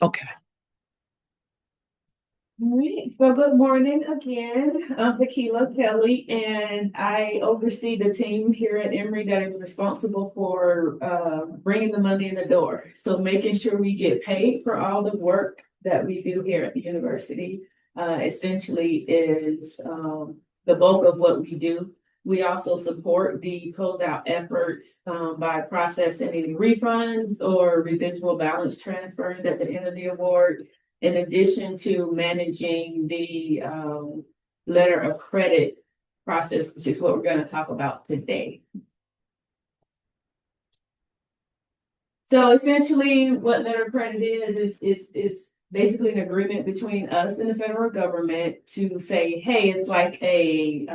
Okay. All right, so good morning again. I'm Tequila Kelly, and I oversee the team here at Emory that is responsible for bringing the money in the door. So making sure we get paid for all the work that we do here at the university essentially is the bulk of what we do. We also support the closeout efforts by processing any refunds or residual balance transfers at the end of the award in addition to managing the letter of credit process, which is what we're going to talk about today. So essentially, what letter of credit is basically an agreement between us and the federal government to say, hey, it's like a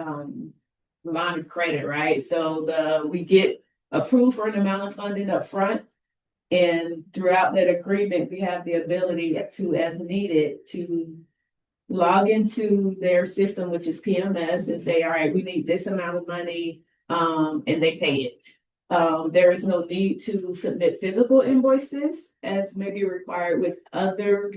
line of credit, right? So we get approved for an amount of funding up front. And throughout that agreement, we have the ability to, as needed, to log into their system, which is PMS, and say, all right, we need this amount of money, and they pay it. There is no need to submit physical invoices as may be required with other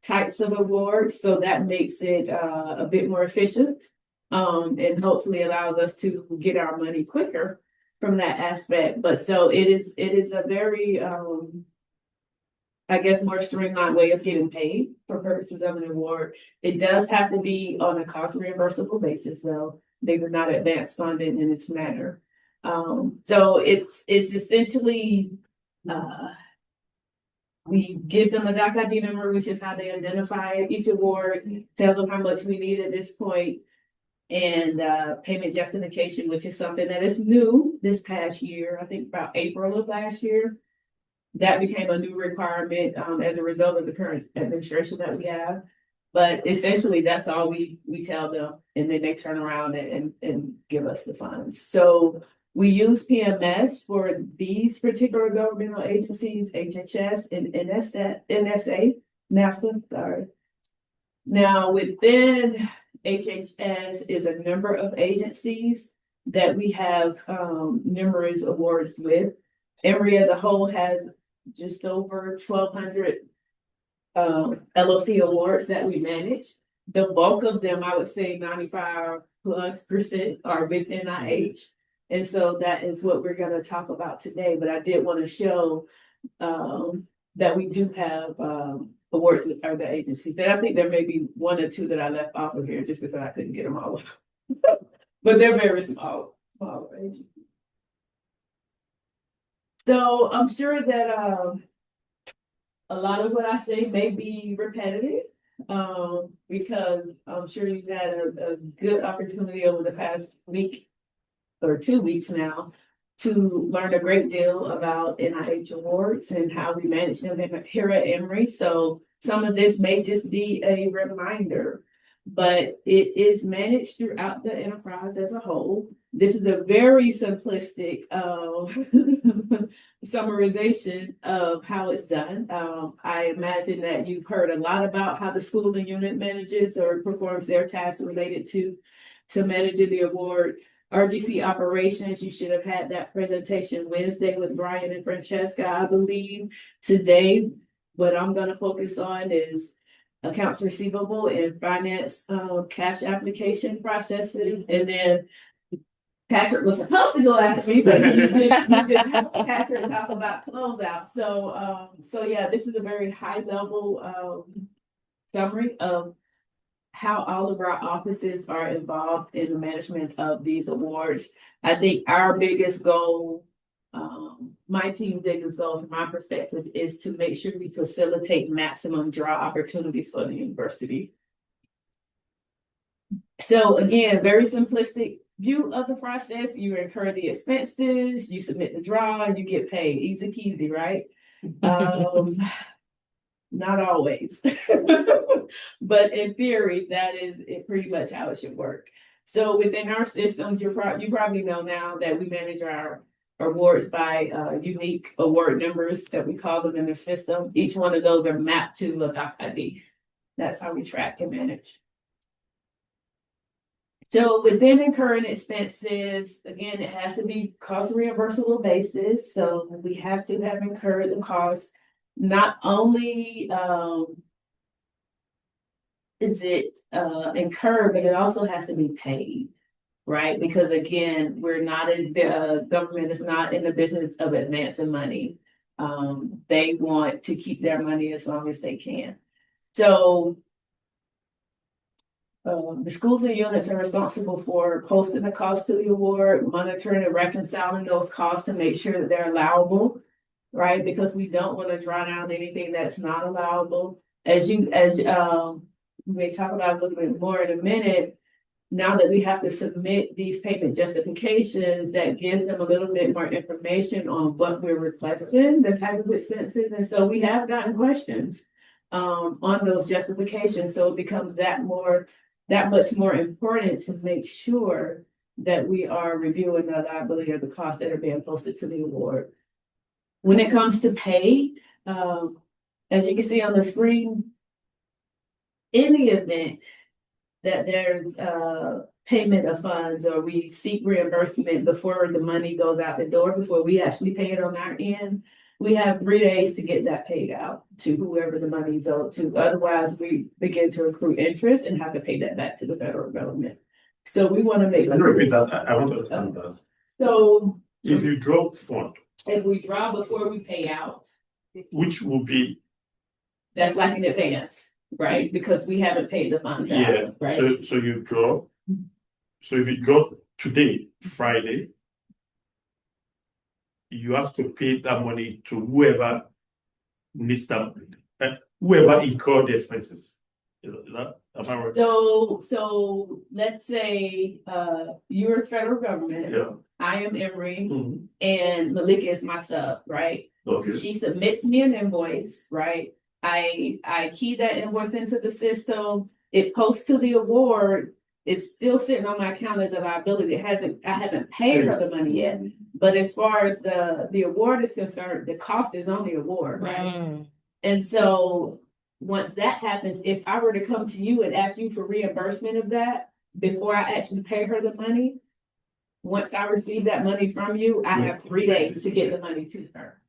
types of awards. So that makes it a bit more efficient and hopefully allows us to get our money quicker from that aspect. But so it is a very I guess, more streamlined way of getting paid for purposes of an award. It does have to be on a cost reimbursable basis, though. They were not advance funded in its manner. So it's essentially uh, we give them a doc ID number, which is how they identify each award, tell them how much we need at this point, and payment justification, which is something that is new this past year. I think about April of last year that became a new requirement as a result of the current administration that we have. But essentially, that's all we tell them, and then they turn around and give us the funds. So we use PMS for these particular governmental agencies, HHS and NSA, NASA. Sorry. Now within HHS is a number of agencies that we have numerous awards with. Emory as a whole has just over 1,200 LOC awards that we manage. The bulk of them, I would say 95+% are with NIH. And so that is what we're going to talk about today. But I did want to show that we do have awards with other agencies. And I think there may be one or two that I left off of here just because I couldn't get them all. But they're very small agencies. So I'm sure that a lot of what I say may be repetitive because I'm sure you've had a good opportunity over the past week or 2 weeks now to learn a great deal about NIH awards and how we manage them here at Emory. So some of this may just be a reminder, but it is managed throughout the enterprise as a whole. This is a very simplistic summarization of how it's done. I imagine that you've heard a lot about how the schooling unit manages or performs their tasks related to managing the award. RGC operations, you should have had that presentation Wednesday with Brian and Francesca, I believe. Today, what I'm going to focus on is accounts receivable and finance cash application processes. And then Patrick was supposed to go after me, but he just Patrick talk about closeout. So yeah, this is a very high level summary of how all of our offices are involved in the management of these awards. I think our biggest goal, my team's biggest goal from my perspective, is to make sure we facilitate maximum draw opportunities for the university. So again, very simplistic view of the process. You incur the expenses, you submit the draw, and you get paid. Easy peasy, right? Um, not always, but in theory, that is pretty much how it should work. So within our system, you probably know now that we manage our awards by unique award numbers that we call them in the system. Each one of those are mapped to a doc ID. That's how we track and manage. So within incurring expenses, again, it has to be cost reimbursable basis. So we have to have incurred the cost not only is it incurred, but it also has to be paid, right? Because again, we're not in the government is not in the business of advancing money. They want to keep their money as long as they can. So the schools and units are responsible for posting the cost to the award, monitoring and reconciling those costs to make sure that they're allowable, right? Because we don't want to draw down anything that's not allowable. As we may talk about a little bit more in a minute, now that we have to submit these payment justifications, that gives them a little bit more information on what we're requesting, the type of expenses. And so we have gotten questions on those justifications. So it becomes that much more important to make sure that we are reviewing the liability of the costs that are being posted to the award. When it comes to pay, as you can see on the screen, in the event that there's payment of funds or we seek reimbursement before the money goes out the door, before we actually pay it on our end, we have 3 days to get that paid out to whoever the money is owed to. Otherwise, we begin to accrue interest and have to pay that back to the federal government. So we want to make. Can you repeat that? I want to understand that. So if you drop fund, if we draw before we pay out, which will be that's like in advance, right? Because we haven't paid the fund out, right? So you draw. So if you draw today, Friday, you have to pay that money to whoever needs that, whoever incurred the expenses. Am I right? So let's say you're the federal government. Yeah. I am Emory, and Malika is my sub, right? Okay. She submits me an invoice, right? I key that invoice into the system. It posts to the award. It's still sitting on my account as a liability. I haven't paid her the money yet. But as far as the award is concerned, the cost is on the award, right? And so once that happens, if I were to come to you and ask you for reimbursement of that before I actually pay her the money, once I receive that money from you, I have 3 days to get the money to her.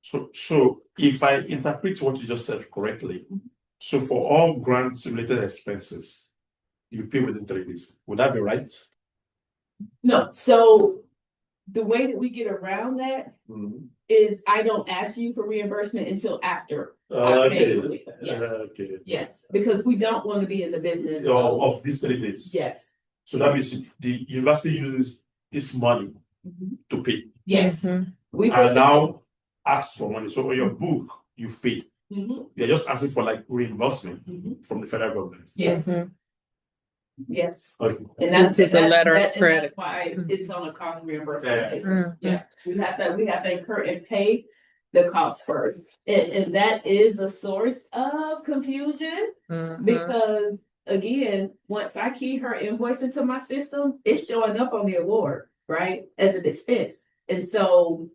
So if I interpret what you just said correctly, so for all grant related expenses, you pay within 3 days. Would that be right? No. So the way that we get around that is I don't ask you for reimbursement until after I pay. Yes, because we don't want to be in the business of these 3 days. Yes. So that means the university uses its money to pay. Yes. And now ask for money. So on your book, you've paid. You're just asking for like reimbursement from the federal government. Yes. Yes. Okay. And that's a letter of credit. That's why it's on a cost reimbursement. Yeah. We have to incur and pay the cost first. And that is a source of confusion because again, once I key her invoice into my system, it's showing up on the award, right? As an expense. And so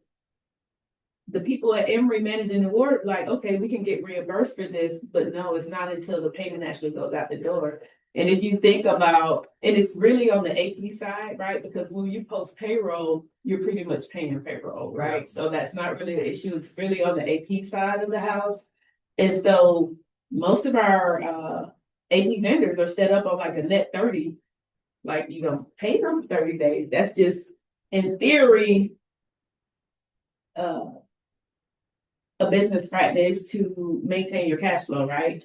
the people at Emory managing the award, like, okay, we can get reimbursed for this, but no, it's not until the payment actually goes out the door. And if you think about, and it's really on the AP side, right? Because when you post payroll, you're pretty much paying payroll, right? So that's not really the issue. It's really on the AP side of the house. And so most of our AP vendors are set up on like a net 30, like you don't pay them 30 days. That's just in theory, a business practice to maintain your cash flow, right?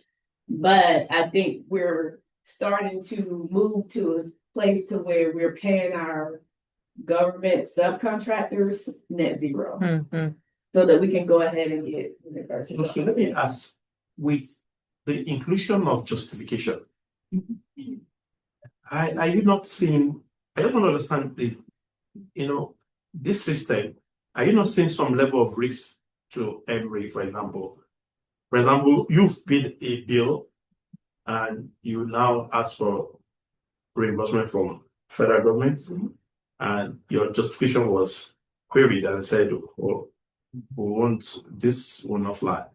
But I think we're starting to move to a place to where we're paying our government subcontractors net zero, so that we can go ahead and get reimbursement. So let me ask, with the inclusion of justification, are you not seeing? I just want to understand this. This system. Are you not seeing some level of risk to Emory, for example? For example, you've paid a bill and you now ask for reimbursement from federal government, and your justification was queried and said, "Oh, this will not fly."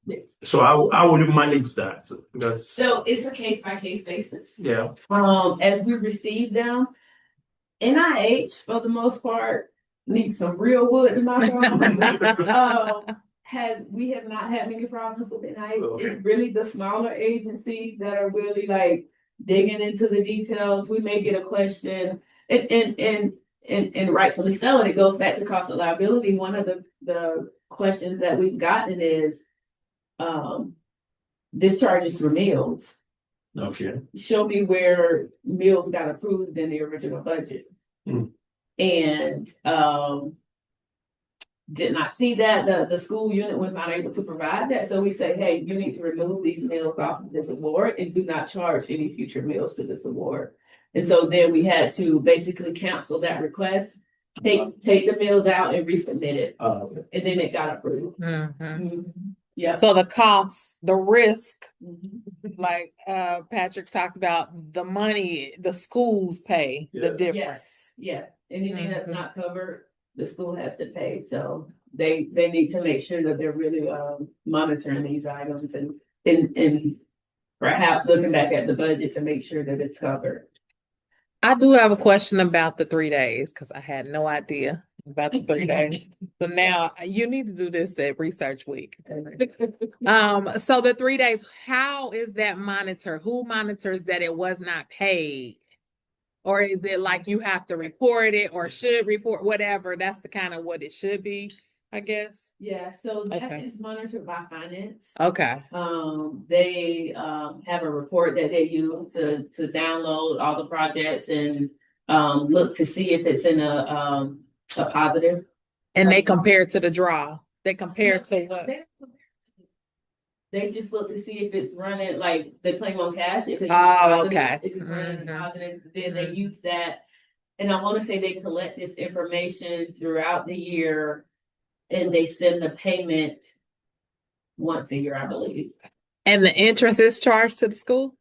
Yes. So how would you manage that? So it's a case by case basis. Yeah. As we receive them, NIH for the most part needs some real wood to knock on. we have not had many problems with it. Okay. It's really the smaller agencies that are really like digging into the details. We may get a question, and rightfully so, and it goes back to cost of liability. One of the questions that we've gotten is discharges for meals. Okay. Show me where meals got approved in the original budget. And did not see that. The school unit was not able to provide that. So we say, hey, you need to remove these meals off of this award and do not charge any future meals to this award. And so then we had to basically cancel that request, take the meals out and resubmit it. And then it got approved. Yeah. So the cost, the risk, like Patrick talked about, the money the schools pay, the difference. Yeah. Anything that's not covered, the school has to pay. So they need to make sure that they're really monitoring these items and perhaps looking back at the budget to make sure that it's covered. I do have a question about the 3 days because I had no idea about the 3 days. So now you need to do this at Research Week. So the 3 days, how is that monitored? Who monitors that it was not paid? Or is it like you have to report it or should report whatever? That's the kind of what it should be, I guess. Yeah, so that is monitored by finance. Okay. They have a report that they use to download all the projects and look to see if it's in a positive. And they compare it to the draw. They compare it to what? They just look to see if it's running like the claim on cash. If it's okay. If it's running positive, then they use that. And I want to say they collect this information throughout the year and they send the payment once a year, I believe. And the interest is charged to the school?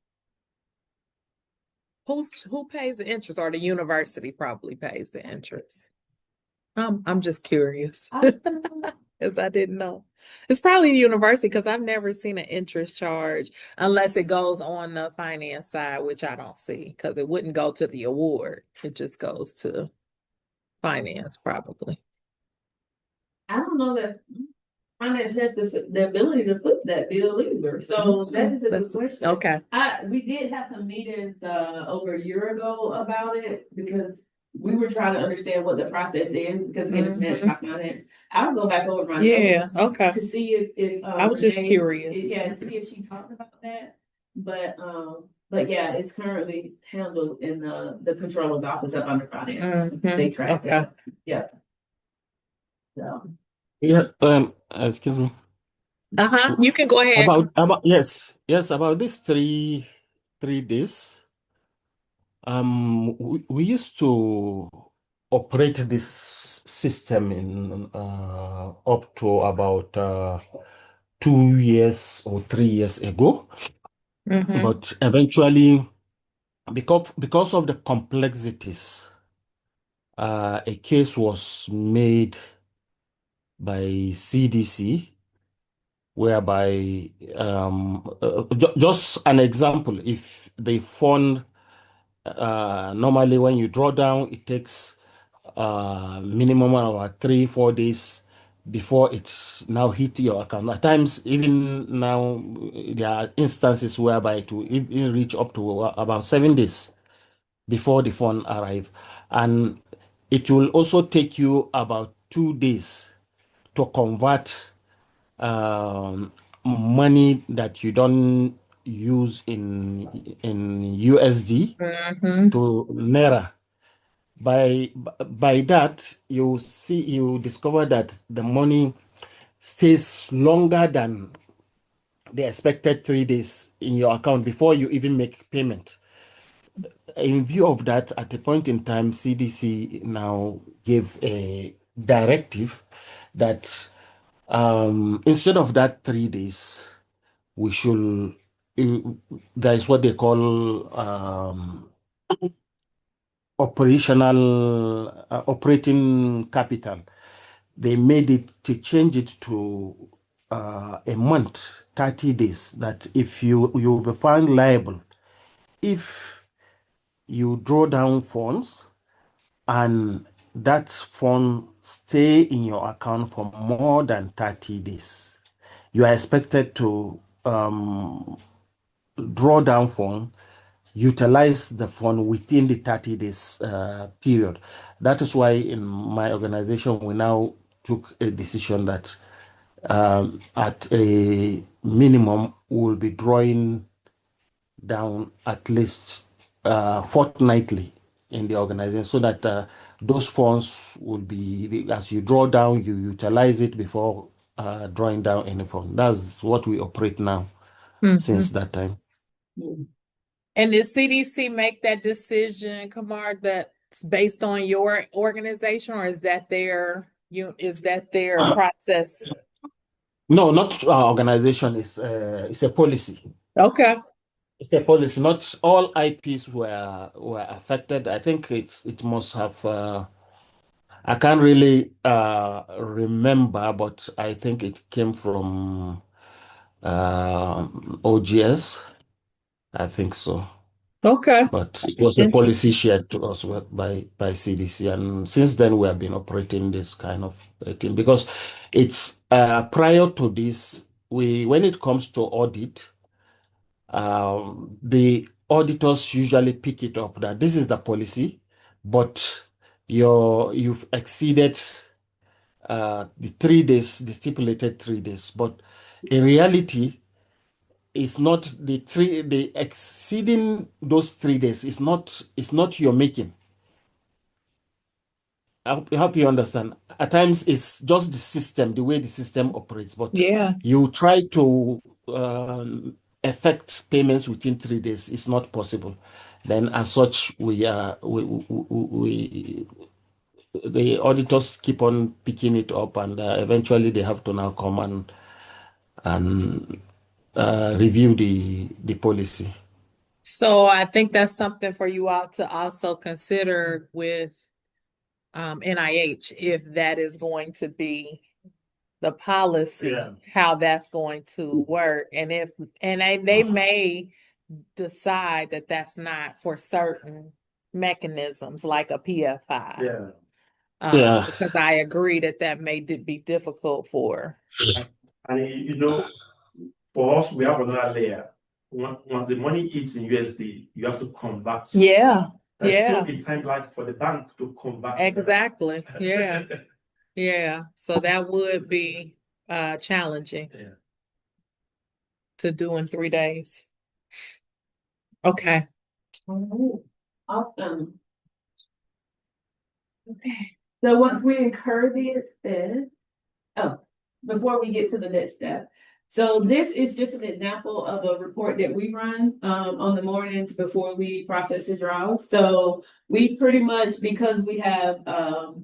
Who pays the interest, or the university probably pays the interest? I'm just curious. Because I didn't know. It's probably the university because I've never seen an interest charge unless it goes on the finance side, which I don't see because it wouldn't go to the award. It just goes to finance probably. I don't know that finance has the ability to flip that bill either. So that is a good question. Okay. We did have some meetings over a year ago about it because we were trying to understand what the process is because again, it's managed by finance. I'll go back over my notes to see if I was just curious. To see if she talked about that. But yeah, it's currently handled in the controller's office up under finance. They track that. Yeah. So. Yeah, excuse me. You can go ahead. About about these three days. We used to operate this system in up to about 2 years or 3 years ago. But eventually, because of the complexities, a case was made by CDC, whereby just an example, if they fund normally when you draw down, it takes minimum of 3-4 days before it's now hit your account. At times, even now, there are instances whereby it will even reach up to about 7 days before the fund arrive. And it will also take you about 2 days to convert money that you don't use in USD to Naira. By that, you discover that the money stays longer than the expected 3 days in your account before you even make payment. In view of that, at a point in time, CDC now gave a directive that instead of that 3 days, we should, there is what they call operating capital. They made it to change it to a month, 30 days, that if you will be found liable if you draw down funds and that fund stay in your account for more than 30 days, you are expected to draw down fund, utilize the fund within the 30 days period. That is why in my organization, we now took a decision that at a minimum, we'll be drawing down at least fortnightly in the organization so that those funds will be, as you draw down, you utilize it before drawing down any fund. That's what we operate now since that time. And did CDC make that decision, Kamar, that's based on your organization, or is that their process? No, not our organization. It's a policy. Okay. It's a policy. Not all IPs were affected. I think it must have. I can't really remember, but I think it came from OGS. I think so. Okay. But it was a policy shared to us by CDC, and since then we have been operating this kind of thing because it's prior to this. When it comes to audit, the auditors usually pick it up that this is the policy, but you've exceeded the 3 days, the stipulated 3 days. But in reality, it's not the exceeding those 3 days is not your making. I hope you understand. At times, it's just the system, the way the system operates. But Yeah. you try to effect payments within 3 days. It's not possible. Then, as such, the auditors keep on picking it up, and eventually they have to now come and review the policy. So I think that's something for you all to also consider with NIH, if that is going to be the policy, how that's going to work, and they may decide that that's not for certain mechanisms like a PFI. Because I agree that may be difficult for. And for us, we have another layer. Once the money hits in USD, you have to convert. Yeah. There's still a time lag for the bank to convert. Exactly. Yeah. Yeah. So that would be challenging to do in 3 days. Okay. Awesome. Okay. So once we incur the expense, before we get to the next step. So this is just an example of a report that we run on the mornings before we process the draws. So we pretty much, because we have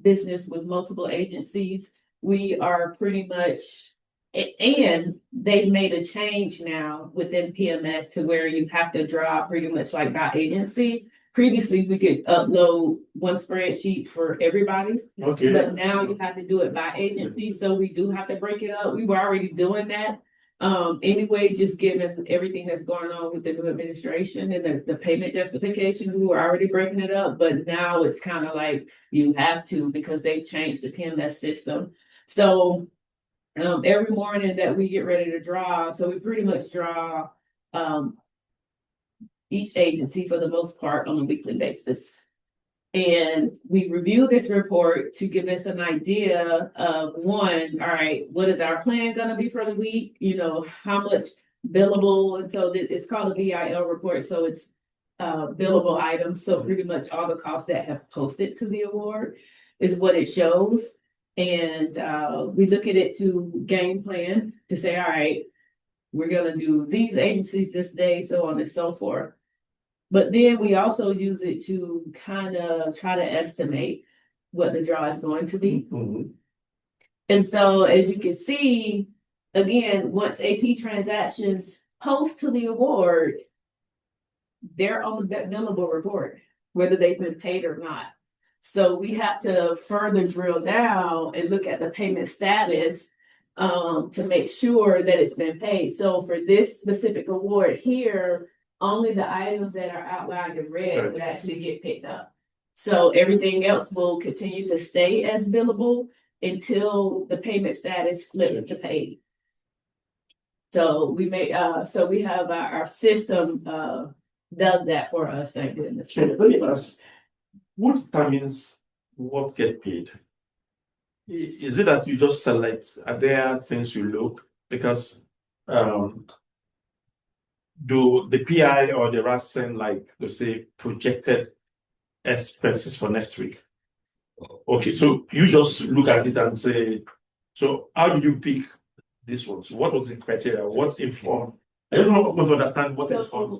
business with multiple agencies, we are pretty much, and they've made a change now within PMS to where you have to draw pretty much like by agency. Previously, we could upload one spreadsheet for everybody, but now you have to do it by agency. So we do have to break it up. We were already doing that. Anyway, just given everything that's going on with the new administration and the payment justifications, we were already breaking it up. But now it's kind of like you have to, because they changed the PMS system. So every morning that we get ready to draw, so we pretty much draw each agency for the most part on a weekly basis. And we review this report to give us an idea of one, all right, what is our plan going to be for the week? How much billable. And so it's called a VIL report. So it's billable items. So pretty much all the costs that have posted to the award is what it shows. And we look at it to game plan to say, all right, we're going to do these agencies this day, so on and so forth. But then we also use it to kind of try to estimate what the draw is going to be. And so as you can see, again, once AP transactions post to the award, they're on the billable report, whether they've been paid or not. So we have to further drill down and look at the payment status to make sure that it's been paid. So for this specific award here, only the items that are outlined in red would actually get picked up. So everything else will continue to stay as billable until the payment status flips to paid. So we have our system, does that for us, thank goodness. So let me ask, what determines what get paid? Is it that you just select, are there things you look? Because do the PI or the RAS send, like, let's say, projected expenses for next week? Okay, so you just look at it and say, so how do you pick this one? So what was the criteria? What informed? I just want to understand what informed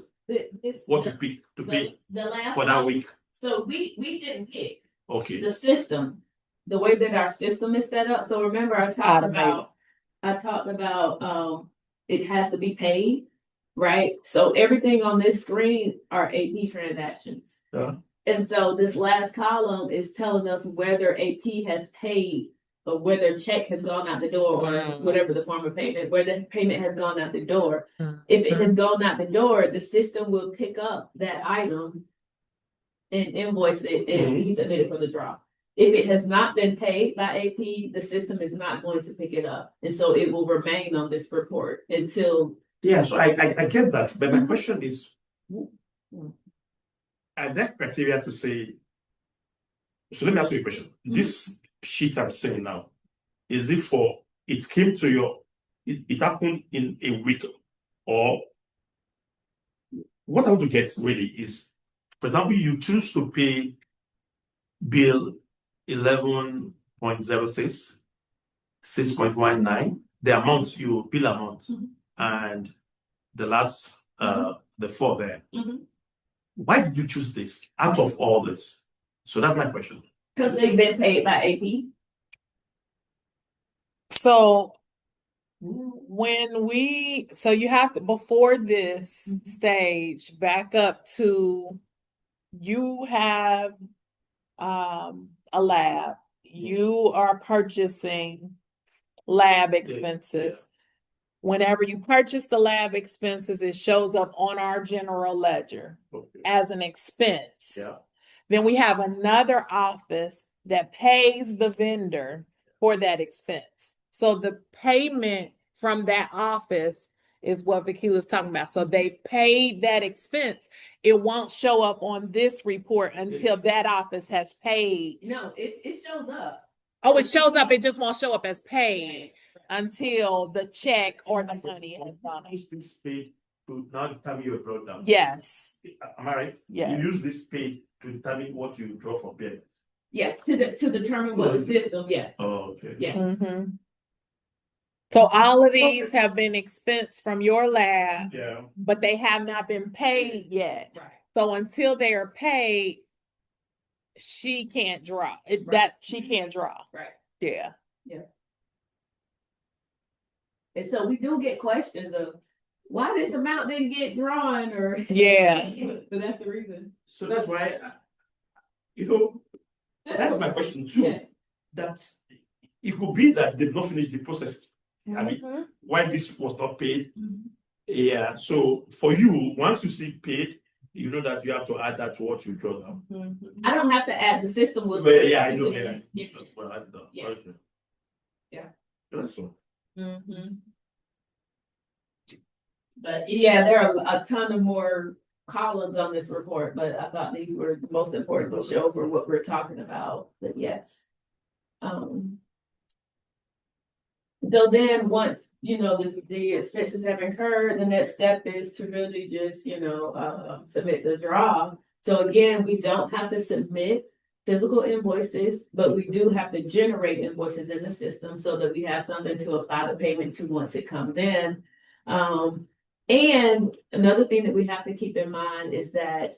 what you pick to pay The last for that one, week. so we didn't pick Okay. the system, the way that our system is set up. So remember, I talked about it has to be paid, right? So everything on this screen are AP transactions. Yeah. And so this last column is telling us whether AP has paid or whether check has gone out the door or whatever the form of payment, where the payment has gone out the door. If it has gone out the door, the system will pick up that item and invoice it and be submitted for the draw. If it has not been paid by AP, the system is not going to pick it up. And so it will remain on this report until. Yeah, so I get that. But my question is, are there criteria to say, so let me ask you a question. This sheet I'm saying now, is it for, it came to your, it happened in a week, or what I want to get really is, for example, you choose to pay bill 11.06, 6.19, the amount you bill amount, and the last, the 4 there. Why did you choose this out of all this? So that's my question. Because they've been paid by AP. So so you have to, before this stage, back up to, you have a lab, you are purchasing lab expenses. Whenever you purchase the lab expenses, it shows up on our general ledger as an expense. Then we have another office that pays the vendor for that expense. So the payment from that office is what Vakila's talking about. So they've paid that expense. It won't show up on this report until that office has paid. No, it shows up. Oh, it shows up. It just won't show up as paid until the check or the money has gone. Use this paid to now determine your drawdown. Yes. Am I right? Yes. You use this paid to determine what you draw for payments. Yes, to determine what the system. Yes. Oh, okay. Yeah. So all of these have been expensed from your lab, Yeah. but they have not been paid yet. Right. So until they are paid, she can't draw. She can't draw. Right. Yeah. And so we do get questions of why this amount didn't get drawn, or but that's the reason. So that's why, that's my question too. That it could be that they've not finished the process. I mean, why this was not paid. Yeah. So for you, once you see paid, you know that you have to add that to what you draw down. I don't have to add, the system will. But yeah, I know. Yeah. Well, I know. Yeah. Okay. Yeah. That's all. But yeah, there are a ton of more columns on this report, but I thought these were the most important to show for what we're talking about. But yes. So then once, the expenses have incurred, the next step is to really just, submit the draw. So again, we don't have to submit physical invoices, but we do have to generate invoices in the system so that we have something to apply the payment to once it comes in. And another thing that we have to keep in mind is that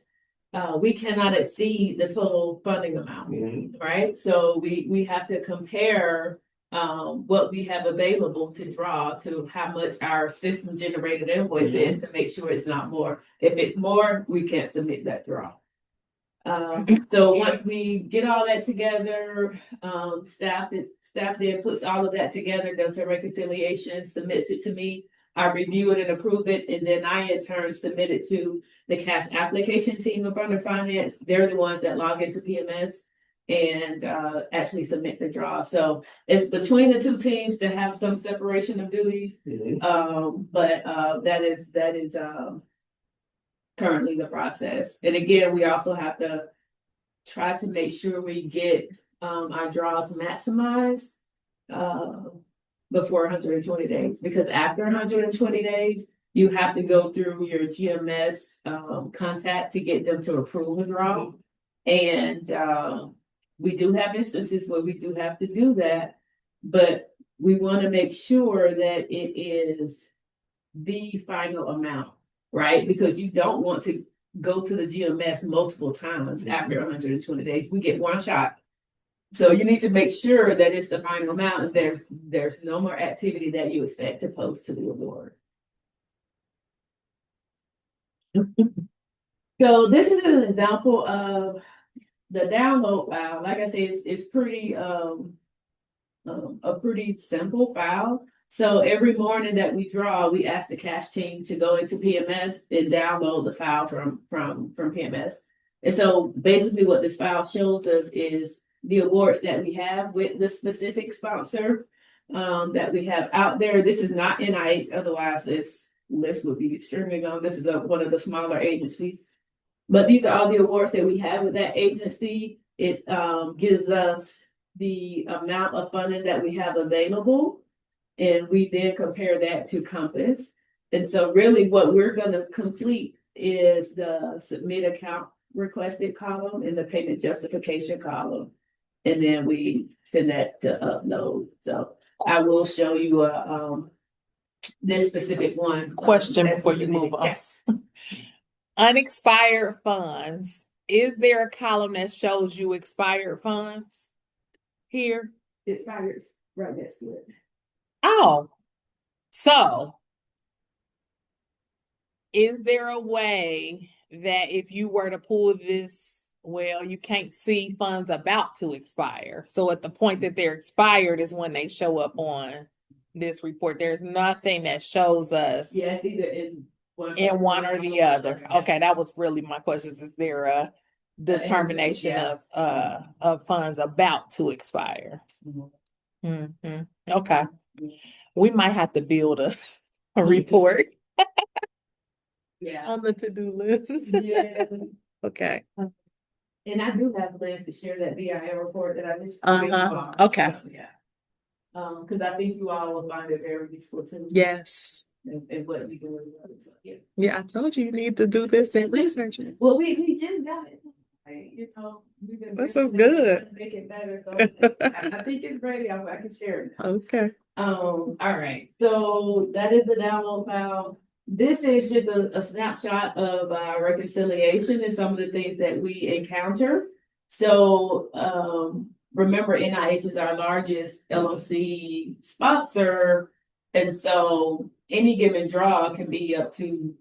we cannot exceed the total funding amount, right? So we have to compare what we have available to draw to how much our system generated invoice is to make sure it's not more. If it's more, we can't submit that draw. So once we get all that together, staff then puts all of that together, does a reconciliation, submits it to me. I review it and approve it, and then I in turn submit it to the cash application team of Under Finance. They're the ones that log into PMS and actually submit the draw. So it's between the two teams to have some separation of duties. But that is currently the process. And again, we also have to try to make sure we get our draws maximized before 120 days, because after 120 days, you have to go through your GMS contact to get them to approve a draw. And we do have instances where we do have to do that, but we want to make sure that it is the final amount, right? Because you don't want to go to the GMS multiple times after 120 days. We get one shot. So you need to make sure that it's the final amount and there's no more activity that you expect to post to the award. So this is an example of the download file. Like I said, it's pretty a pretty simple file. So every morning that we draw, we ask the cash team to go into PMS and download the file from PMS. And so basically what this file shows us is the awards that we have with the specific sponsor that we have out there. This is not NIH, otherwise this list would be extremely long. This is one of the smaller agencies. But these are all the awards that we have with that agency. It gives us the amount of funding that we have available, and we then compare that to Compass. And so really what we're going to complete is the submit account requested column and the payment justification column. And then we send that to upload. So I will show you this specific one. Question before you move on. Yes. Unexpired funds. Is there a column that shows you expired funds here? It expires right next to it. Oh, so is there a way that if you were to pull this, well, you can't see funds about to expire. So at the point that they're expired is when they show up on this report. There's nothing that shows us Yeah, it's either in one or the other. Okay, that was really my question. Is there a determination of funds about to expire? Mm-hmm. Okay. We might have to build a report on the to-do list. Yeah. Okay. And I do have plans to share that BIM report that I mentioned. Okay. Yeah. Because I think you all will find it very useful too. Yes. And what we do. So, yeah. Yeah, I told you need to do this and research it. Well, we just got it. You know, This is good. Make it better. So I think it's ready. I can share it. Okay. All right. So that is the download file. This is just a snapshot of our reconciliation and some of the things that we encounter. So remember, NIH is our largest LLC sponsor. And so any given draw can be up to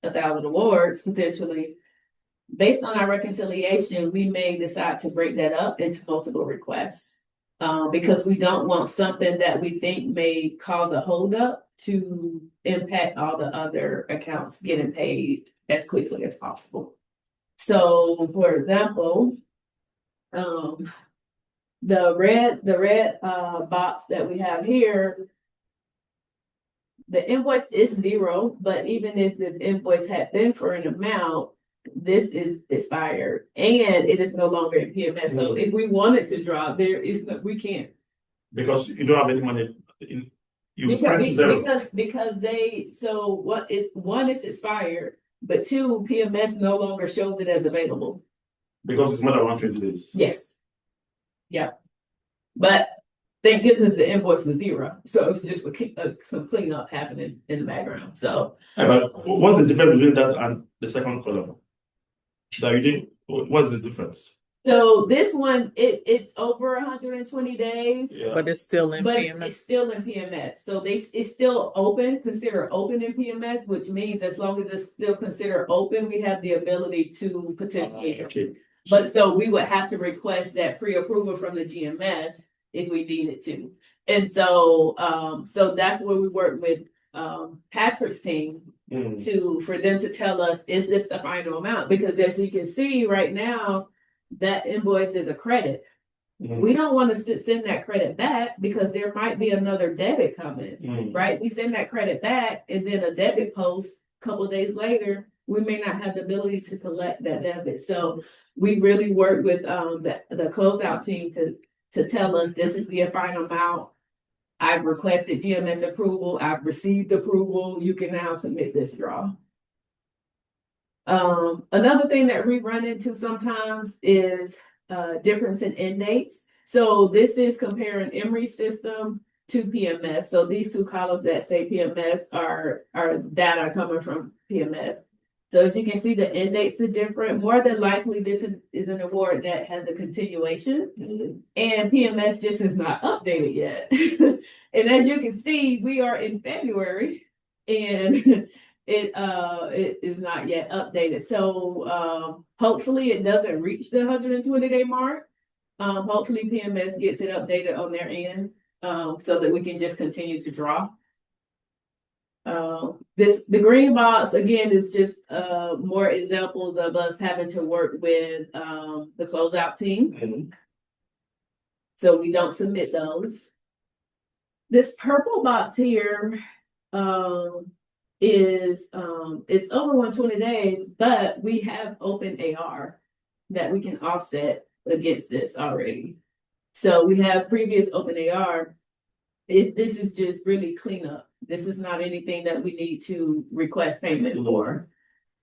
1,000 awards potentially. Based on our reconciliation, we may decide to break that up into multiple requests because we don't want something that we think may cause a holdup to impact all the other accounts getting paid as quickly as possible. So, for example, the red box that we have here, the invoice is 0, but even if the invoice had been for an amount, this is expired and it is no longer in PMS. So if we wanted to draw, we can't. Because you don't have any money in because they, so what is one is expired, but 2, PMS no longer shows it as available. Because it's more than 120 days. Yes. Yeah. But thank goodness the invoice was 0. So it's just some cleanup happening in the background. So but what's the difference between that and the second column? That you did, what's the difference? So this one, it's over 120 days. Yeah. But it's still in PMS. It's still in PMS. So it's still open, considered open in PMS, which means as long as it's still considered open, we have the ability to potentially. Okay. But so we would have to request that pre-approval from the GMS if we needed to. And so, so that's where we work with Patrick's team for them to tell us, is this the final amount? Because as you can see right now, that invoice is a credit. We don't want to send that credit back because there might be another debit coming, right? We send that credit back and then a debit post a couple of days later, we may not have the ability to collect that debit. So we really work with the closeout team to tell us this is the final amount. I've requested GMS approval. I've received approval. You can now submit this draw. Another thing that we run into sometimes is difference in end dates. So this is comparing Emory system to PMS. So these two columns that say PMS are data coming from PMS. So as you can see, the end dates are different. More than likely, this is an award that has a continuation, and PMS just is not updated yet. And as you can see, we are in February, and it is not yet updated. So hopefully it doesn't reach the 120-day mark. Hopefully PMS gets it updated on their end, so that we can just continue to draw. The green box again is just more examples of us having to work with the closeout team. So we don't submit those. This purple box here is it's over 120 days, but we have open AR that we can offset against this already. So we have previous open AR. This is just really cleanup. This is not anything that we need to request payment for.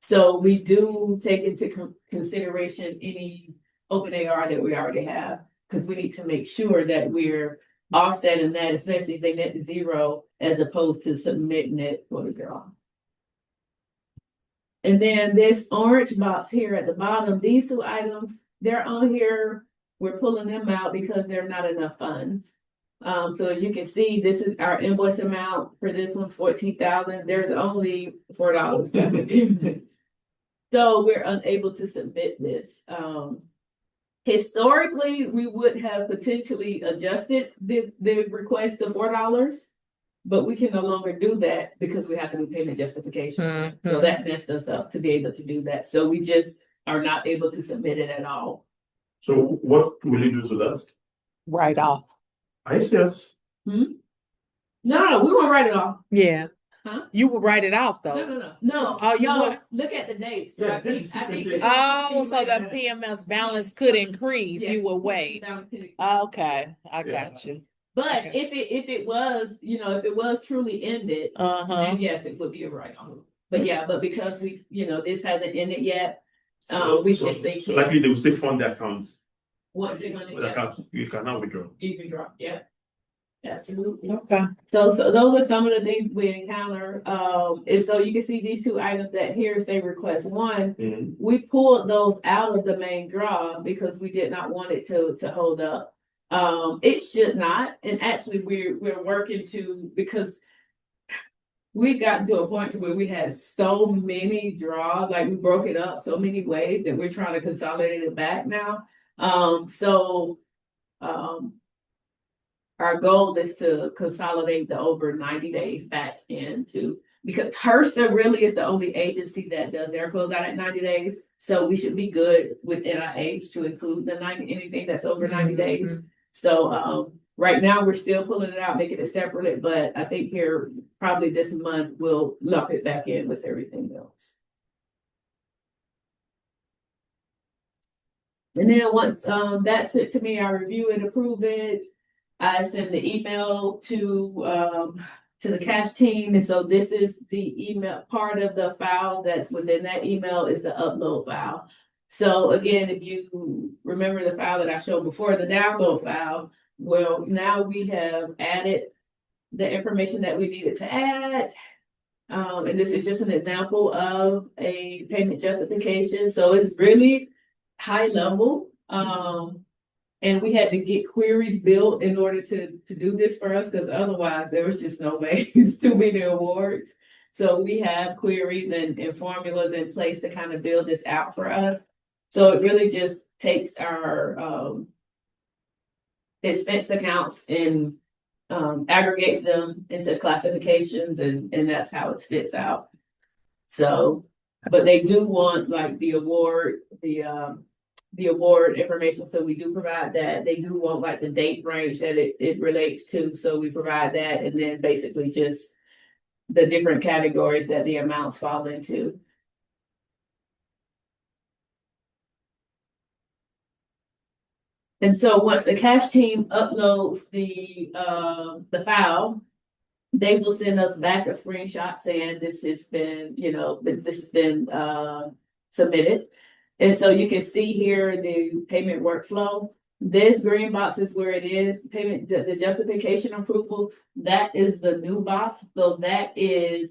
So we do take into consideration any open AR that we already have, because we need to make sure that we're offsetting that, especially if they net to zero, as opposed to submitting it for the draw. And then this orange box here at the bottom, these two items, they're on here. We're pulling them out because there are not enough funds. So as you can see, this is our invoice amount for this one's $14,000. There's only $4. So we're unable to submit this. Historically, we would have potentially adjusted the request to $4, but we can no longer do that because we have to do payment justification. So that messed us up to be able to do that. So we just are not able to submit it at all. So what will you do to that? Write off. Are you serious? No, we won't write it off. Yeah. Huh? You would write it off though. No. Oh, you no. would? Look at the dates. So Yeah, I think so the PMS balance could increase. You will wait. Okay, I got you. But if it was, if it was truly ended, then yes, it would be a write-off. But yeah, but because we, this hasn't ended yet, we just think so likely they will still fund the accounts. what they're gonna With account, you cannot withdraw. you can drop, yeah. Absolutely. Okay. So those are some of the things we encounter. And so you can see these two items that here say request one. We pulled those out of the main draw because we did not want it to hold up. It should not. And actually we're working because we got to a point to where we had so many draws, like we broke it up so many ways that we're trying to consolidate it back now. Our goal is to consolidate the over 90 days back into, because HRSA really is the only agency that does their closeout at 90 days. So we should be good with NIH to include anything that's over 90 days. So right now we're still pulling it out, making it separate, but I think here probably this month we'll lump it back in with everything else. And then once that's sent to me, I review it, approve it. I send the email to the cash team. And so this is the email part of the file that's within that email is the upload file. So again, if you remember the file that I showed before, the download file, well, now we have added the information that we needed to add. And this is just an example of a payment justification. So it's really high level. And we had to get queries built in order to do this for us, because otherwise there was just no way. It's too many awards. So we have queries and formulas in place to kind of build this out for us. So it really just takes our expense accounts and aggregates them into classifications, and that's how it spits out. So, but they do want like the award information. So we do provide that. They do want like the date range that it relates to. So we provide that, and then basically just the different categories that the amounts fall into. And so once the cash team uploads the file, they will send us back a screenshot saying this has been, this has been submitted. And so you can see here the payment workflow. This green box is where it is, payment, the justification approval. That is the new box. So that is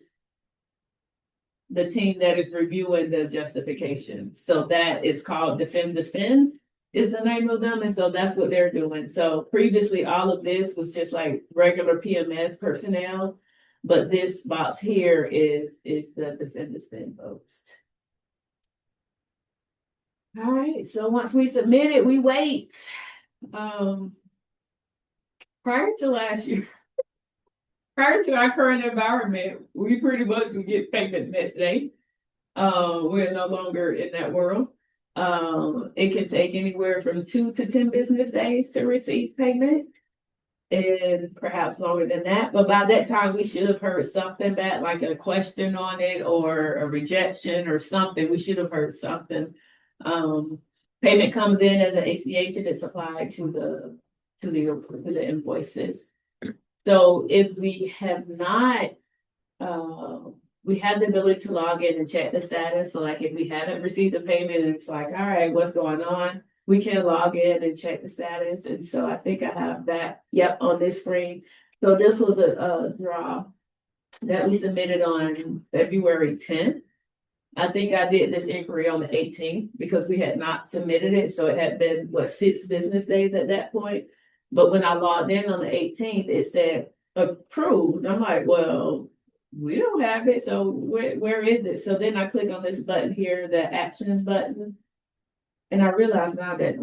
the team that is reviewing the justification. So that is called Defend the Spend is the name of them. And so that's what they're doing. So previously, all of this was just like regular PMS personnel, but this box here is the Defend the Spend folks. All right, so once we submit it, we wait. Prior to last year, prior to our current environment, we pretty much would get payment next day. We're no longer in that world. It can take anywhere from 2 to 10 business days to receive payment, and perhaps longer than that. But by that time, we should have heard something back, like a question on it or a rejection or something. We should have heard something. Payment comes in as an ACH and it's applied to the invoices. So if we have not, we have the ability to log in and check the status. So like if we haven't received the payment and it's like, all right, what's going on? We can log in and check the status. And so I think I have that, on this screen. So this was a draw that we submitted on February 10th. I think I did this inquiry on the 18th because we had not submitted it. So it had been, 6 business days at that point. But when I logged in on the 18th, it said approved. I'm like, well, we don't have it. So where is it? So then I click on this button here, the actions button. And I realized now that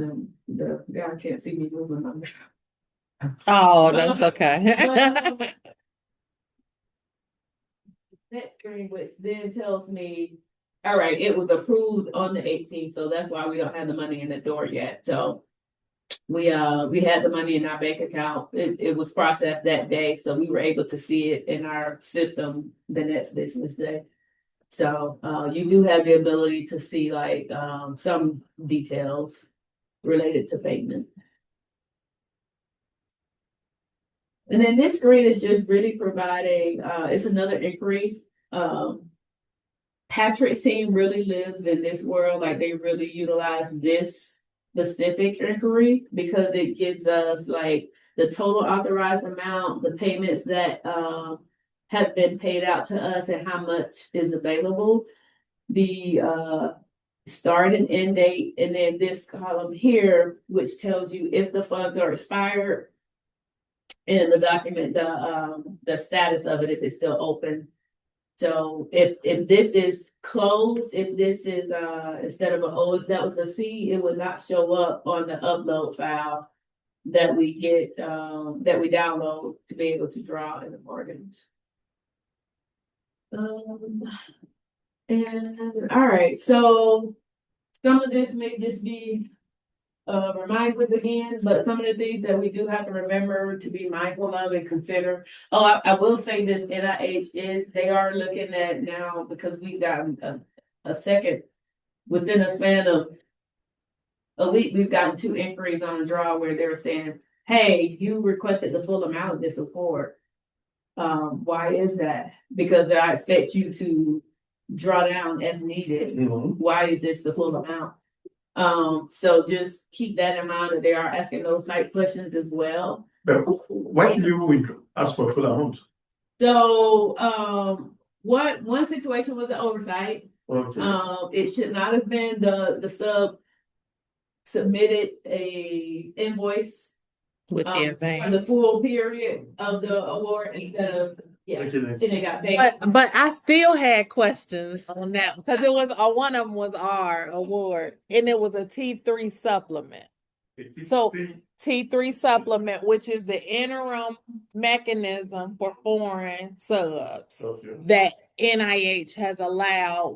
the guy can't see me moving my mouth. Oh, that's okay. That screen, which then tells me, all right, it was approved on the 18th, so that's why we don't have the money in the door yet. So we had the money in our bank account. It was processed that day, so we were able to see it in our system the next business day. So you do have the ability to see like some details related to payment. And then this screen is just really providing, it's another inquiry. Patrick's team really lives in this world, like they really utilize this specific inquiry because it gives us like the total authorized amount, the payments that have been paid out to us and how much is available, the start and end date, and then this column here, which tells you if the funds are expired, and the document, the status of it, if it's still open. So if this is closed, if this is instead of an O, if that was a C, it would not show up on the upload file that we get that we download to be able to draw in the mortgage. And all right, so some of this may just be reminders again, but some of the things that we do have to remember to be mindful of and consider. Oh, I will say this, NIH they are looking at now, because we've gotten a second, within a span of a week, we've gotten 2 inquiries on a draw where they're saying, hey, you requested the full amount of this award. Why is that? Because I expect you to draw down as needed. Mhm. Why is this the full amount? So just keep that in mind that they are asking those type questions as well. But why should you ask for full amount? So one situation was an oversight. Okay. It should not have been the sub submitted a invoice With the for the advance. full period of the award instead of Okay, then. then it got paid. But I still had questions on that because it was one of them was our award and it was a T3 supplement. So T3 supplement, which is the interim mechanism for foreign subs Okay. that NIH has allowed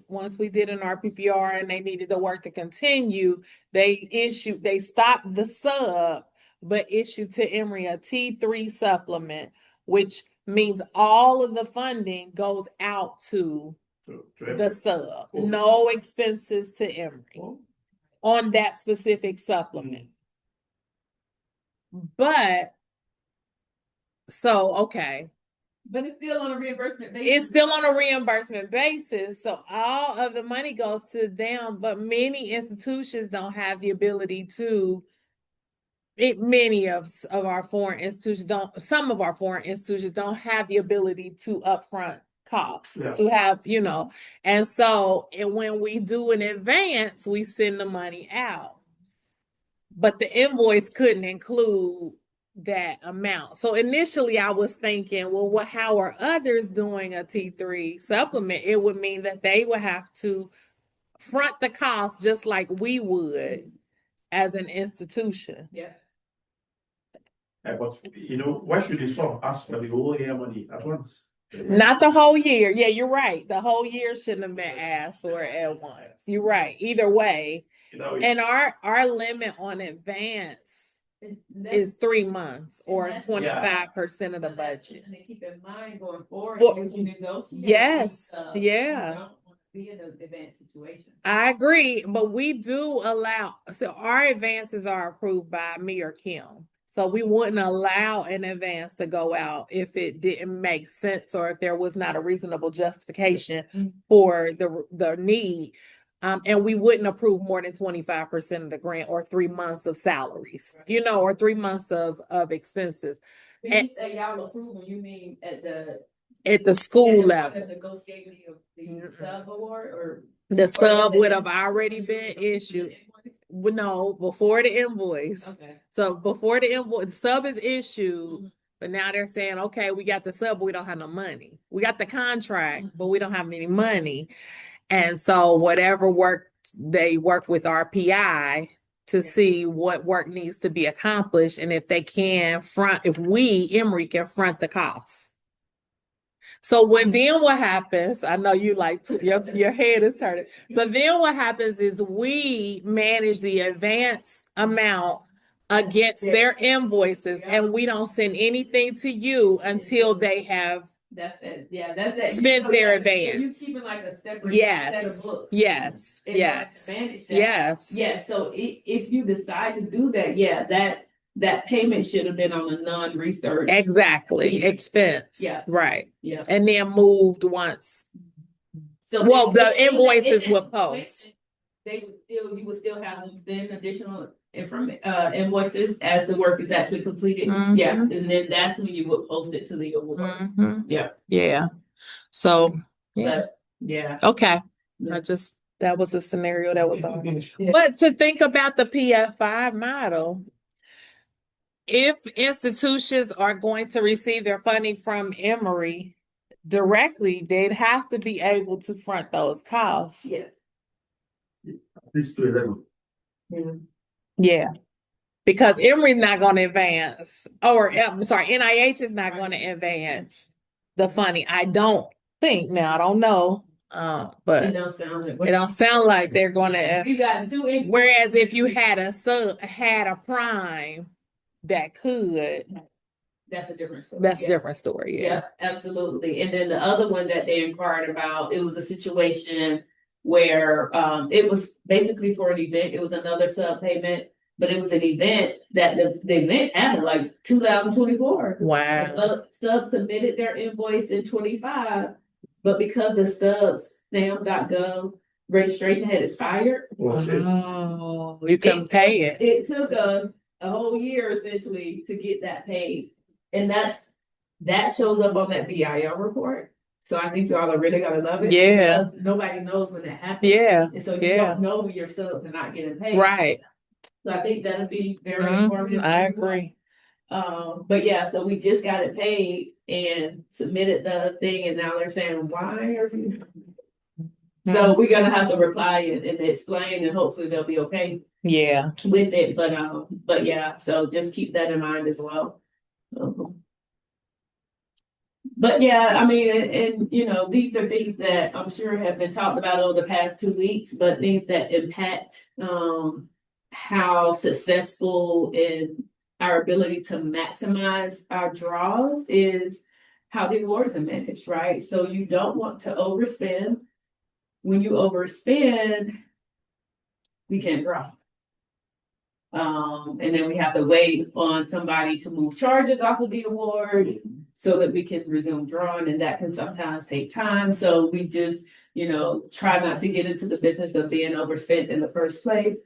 once we did an RPPR and they needed the work to continue, they stopped the sub, but issued to Emory a T3 supplement, which means all of the funding goes out to the sub. Okay. No expenses to Emory Oh, on that specific supplement. But okay. But it's still on a reimbursement basis. It's still on a reimbursement basis. So all of the money goes to them, but many institutions don't have the ability to. Many of our foreign institutions don't, some of our foreign institutions don't have the ability to upfront costs Yeah. to have, and so when we do an advance, we send the money out. But the invoice couldn't include that amount. So initially I was thinking, well, how are others doing a T3 supplement? It would mean that they would have to front the cost just like we would as an institution. Yeah. But why should they sort of ask for the whole year money at once? Not the whole year. Yeah, you're right. The whole year shouldn't have been asked for at once. You're right. Either way. And our limit on advance is 3 months or 25% of the budget. And keep in mind going forward, Well, as you negotiate. yes, You yeah. don't want to be in an advanced situation. I agree, but we do allow, so our advances are approved by me or Kim. So we wouldn't allow an advance to go out if it didn't make sense or if there was not a reasonable justification for the need. And we wouldn't approve more than 25% of the grant or 3 months of salaries, or 3 months of expenses. When you say y'all approve, you mean at the school level. Negotiating the sub award or the sub would have already been issued. No, before the invoice. Okay. So before the invoice, the sub is issued, but now they're saying, okay, we got the sub, but we don't have no money. We got the contract, but we don't have any money. And so whatever work, they work with our PI to see what work needs to be accomplished. And if they can if we, Emory, can front the costs. So then what happens, I know you your head is turning. So then what happens is we manage the advance amount against their invoices and we don't send anything to you until they have spent their advance. You keeping like a separate Yes. set of books. Yes. Yes. Yes. Yeah. So if you decide to do that, that payment should have been on a non-research. Exactly. Expense. Yeah. Right. Yeah. And then moved once. So the invoices will post. You would still have them send additional invoices as the work is actually completed. Mhm. Yeah. And then that's when you would post it to the award. Mhm. Yeah. Yeah. So, yeah. But, yeah. Okay. Yeah. That was a scenario that was on. Yeah. But to think about the PF5 model, if institutions are going to receive their funding from Emory directly, they'd have to be able to front those costs. Yeah. This to 11. Yeah. Yeah. Because Emory's not going to advance, or I'm sorry, NIH is not going to advance the funding. I don't think. Now, I don't know. But It don't sound like they're going to. You got two. Whereas if you had a prime that could, that's a different story. That's a different story. Yeah, absolutely. And then the other one that they inquired about, it was a situation where it was basically for an event. It was another sub payment, but it was an event that the event happened like 2024. Wow. Sub submitted their invoice in 25, but because the Stubs SNAM.gov registration had expired, oh, you couldn't pay it. It took us a whole year essentially to get that paid. And that shows up on that BIL report. So I think y'all are really gonna love it. Yeah. Nobody knows when that happens. Yeah. And so you don't know when your subs are not getting paid. Right. So I think that'll be very informative. I agree. But yeah, so we just got it paid and submitted the thing, and now they're saying, why are you? So we're gonna have to reply and explain, and hopefully they'll be okay Yeah. with it. But yeah, so just keep that in mind as well. But yeah, I mean, and you know, these are things that I'm sure have been talked about over the past 2 weeks, but things that impact how successful in our ability to maximize our draws is how the awards are managed, right? So you don't want to overspend. When you overspend, we can't draw. And then we have to wait on somebody to move charges off of the award so that we can resume drawing, and that can sometimes take time. So we just, you know, try not to get into the business of being overspent in the first place.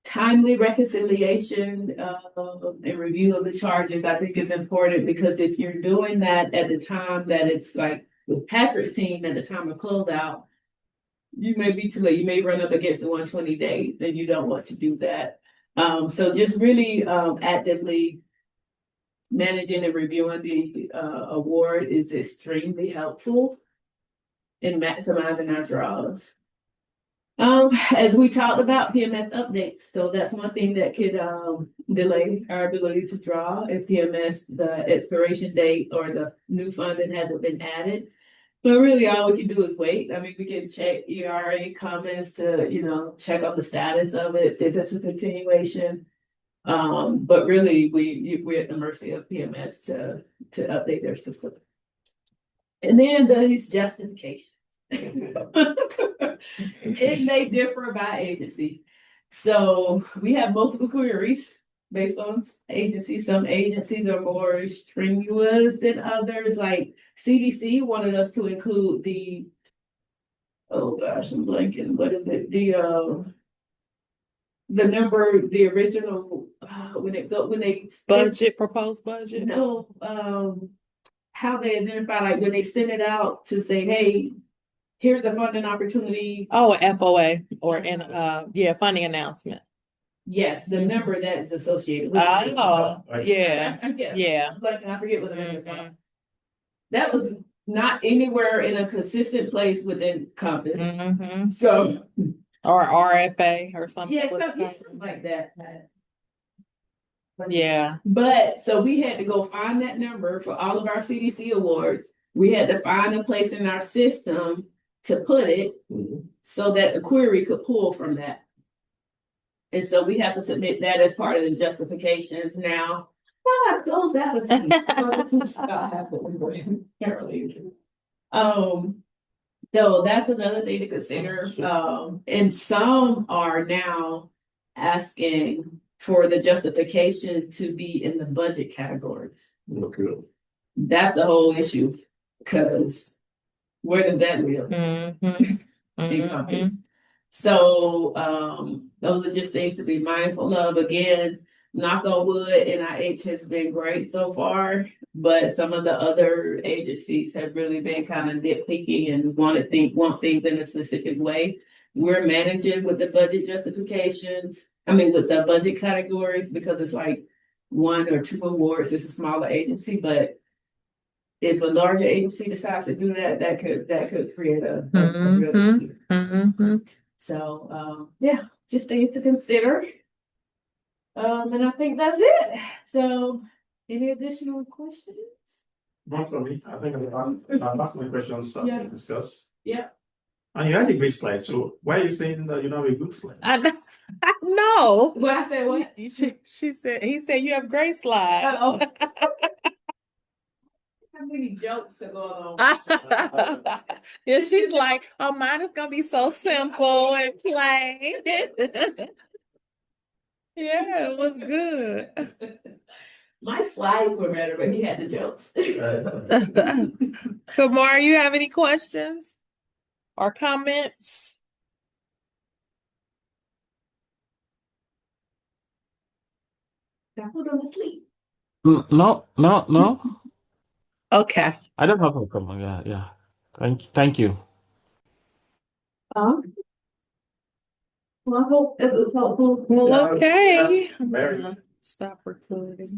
Timely reconciliation and review of the charges, I think, is important, because if you're doing that at the time that it's like with Patrick's team at the time of closeout, you may be too late. You may run up against the 120 days, and you don't want to do that. So just really actively managing and reviewing the award is extremely helpful in maximizing our draws. As we talked about, PMS updates. So that's one thing that could delay our ability to draw if PMS, the expiration date or the new funding hasn't been added. But really, all we can do is wait. I mean, we can check ERA comments to, you know, check on the status of it, if it's a continuation. But really, we're at the mercy of PMS to update their system. And then these justifications. It may differ by agency. So we have multiple queries based on agency. Some agencies are more strenuous than others. Like CDC wanted us to include oh gosh, I'm blanking. What is it? The number, the original, when they Proposed budget. No, how they identify, like when they send it out to say, hey, here's a funding opportunity. Oh, FOA or funding announcement. Yes, the number that is associated with it. Oh, yeah. Yeah. Like, I forget what it is. That was not anywhere in a consistent place within Compass. So, or RFA or something. Yeah, something like that. Yeah. But so we had to go find that number for all of our CDC awards. We had to find a place in our system to put it so that the query could pull from that. And so we have to submit that as part of the justifications. Now, I closed out a team. So that's another thing to consider. And some are now asking for the justification to be in the budget categories. Okay. That's a whole issue, because where does that live? So those are just things to be mindful of. Again, knock on wood, NIH has been great so far, but some of the other agencies have really been kind of nitpicky and want things in a specific way. We're managing with the budget justifications. I mean, with the budget categories, because it's like 1 or 2 awards. It's a smaller agency, but if a larger agency decides to do that, that could create a real issue. So yeah, just things to consider. And I think that's it. So, any additional questions? Not for me. I think I've asked my questions to discuss. Yeah. And you had a great slide. So why are you saying that you don't have a good slide? No. Well, I said what? He said you have great slides. How many jokes to go on? Yeah, she's like, oh, mine is gonna be so simple and plain. Yeah, it was good. My slides were better, but he had the jokes. Kumar, you have any questions or comments? I put them to sleep. No. Okay. I don't have a comment. Yeah. Thank you. Well, I hope it was helpful. Well, okay. Very. Stop recording.